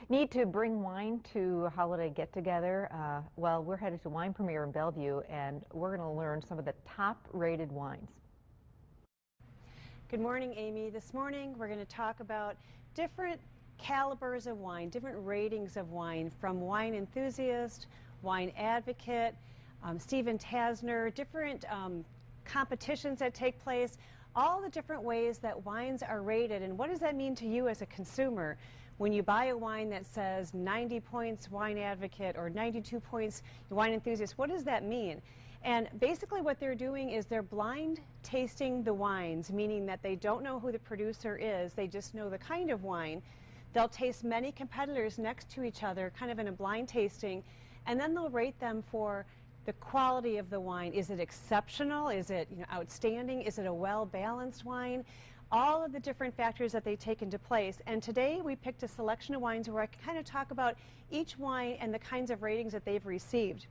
Need to bring wine to a holiday get-together? Well, we're headed to Wine Premiere in Bellevue, and we're going to learn some of the top-rated wines. Good morning, Amy. This morning we're going to talk about different calibers of wine, different ratings of wine, from Wine Enthusiast, Wine Advocate, Stephen Tasner, different competitions that take place, all the different ways that wines are rated. And what does that mean to you as a consumer? When you buy a wine that says 90 points Wine Advocate or 92 points Wine Enthusiast, what does that mean? And basically what they're doing is they're blind tasting the wines, meaning that they don't know who the producer is, they just know the kind of wine. They'll taste many competitors next to each other, kind of in a blind tasting, and then they'll rate them for the quality of the wine. Is it exceptional? Is it outstanding? Is it a well-balanced wine? All of the different factors that they take into place. And today we picked a selection of wines where I can kind of talk about each wine and the kinds of ratings that they've received.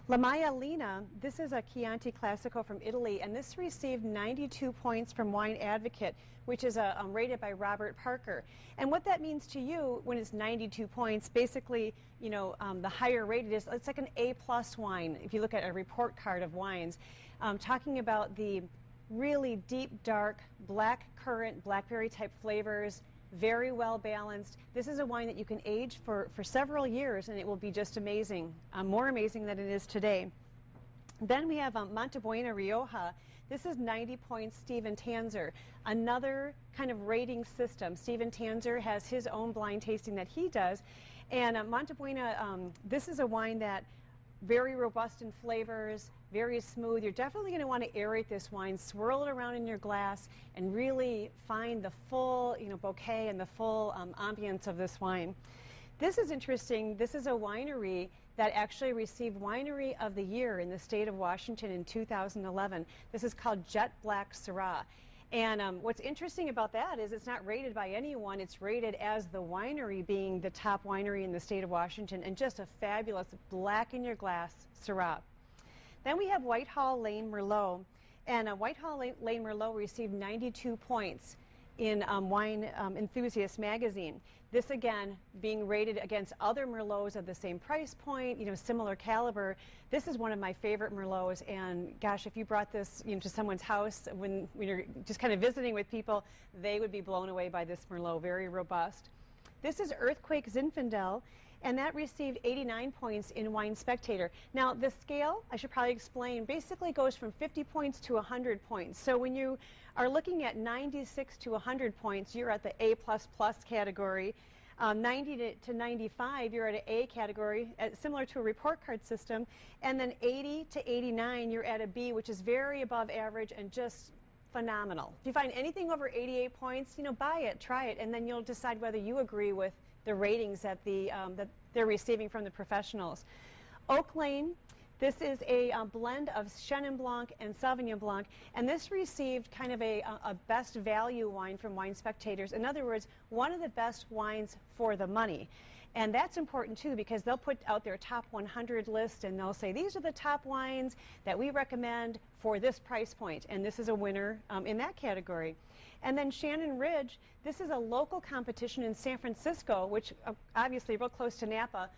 La Maialina, this is a Chianti Classico from Italy, and this received 92 points from Wine Advocate, which is rated by Robert Parker. And what that means to you when it's 92 points, basically, the higher rated is, it's like an A+ wine, if you look at a report card of wines, talking about the really deep, dark, black currant, blackberry type flavors, very well balanced. This is a wine that you can age for several years and it will be just amazing, more amazing than it is today. Then we have Montebuena Rioja. This is 90 points Stephen Tanzer, another kind of rating system. Stephen Tanzer has his own blind tasting that he does. And Montebuena, this is a wine that very robust in flavors, very smooth. You're definitely going to want to aerate this wine, swirl it around in your glass, and really find the full bouquet and the full ambience of this wine. This is interesting. This is a winery that actually received Winery of the Year in the state of Washington in 2011. This is called Jet Black Syrah. And what's interesting about that is it's not rated by anyone. It's rated as the winery being the top winery in the state of Washington, and just a fabulous black in your glass Syrah. Then we have Whitehall Lane Merlot, and Whitehall Lane Merlot received 92 points in Wine Enthusiast magazine. This again being rated against other Merlots of the same price point, similar caliber. This is one of my favorite Merlots, and gosh, if you brought this to someone's house when you're just kind of visiting with people, they would be blown away by this Merlot, very robust. This is Earthquake Zinfandel, and that received 89 points in Wine Spectator. Now, the scale, I should probably explain, basically goes from 50 points to 100 points. So when you are looking at 96 to 100 points, you're at the A++ category. 90 to 95, you're at an A category, similar to a report card system. And then 80 to 89, you're at a B, which is very above average and just phenomenal. If you find anything over 88 points, buy it, try it, and then you'll decide whether you agree with the ratings that that they're receiving from the professionals. Oak Lane, this is a blend of Chenin Blanc and Sauvignon Blanc, and this received kind of a best value wine from Wine Spectators. In other words, one of the best wines for the money. And that's important too, because they'll put out their top 100 list and they'll say these are the top wines that we recommend for this price point, and this is a winner in that category. And then Shannon Ridge, this is a local competition in San Francisco, which obviously real close to Napa.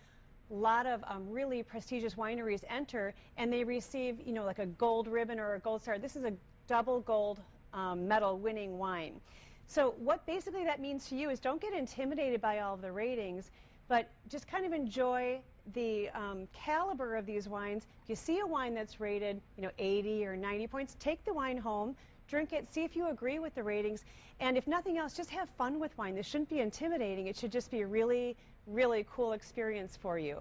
A lot of really prestigious wineries enter, and they receive like a gold ribbon or a gold star. This is a double gold medal winning wine. So what basically that means to you is don't get intimidated by all of the ratings, but just kind of enjoy the caliber of these wines. If you see a wine that's rated 80 or 90 points, take the wine home, drink it, see if you agree with the ratings, and if nothing else, just have fun with wine. This shouldn't be intimidating. It should just be a really, really cool experience for you.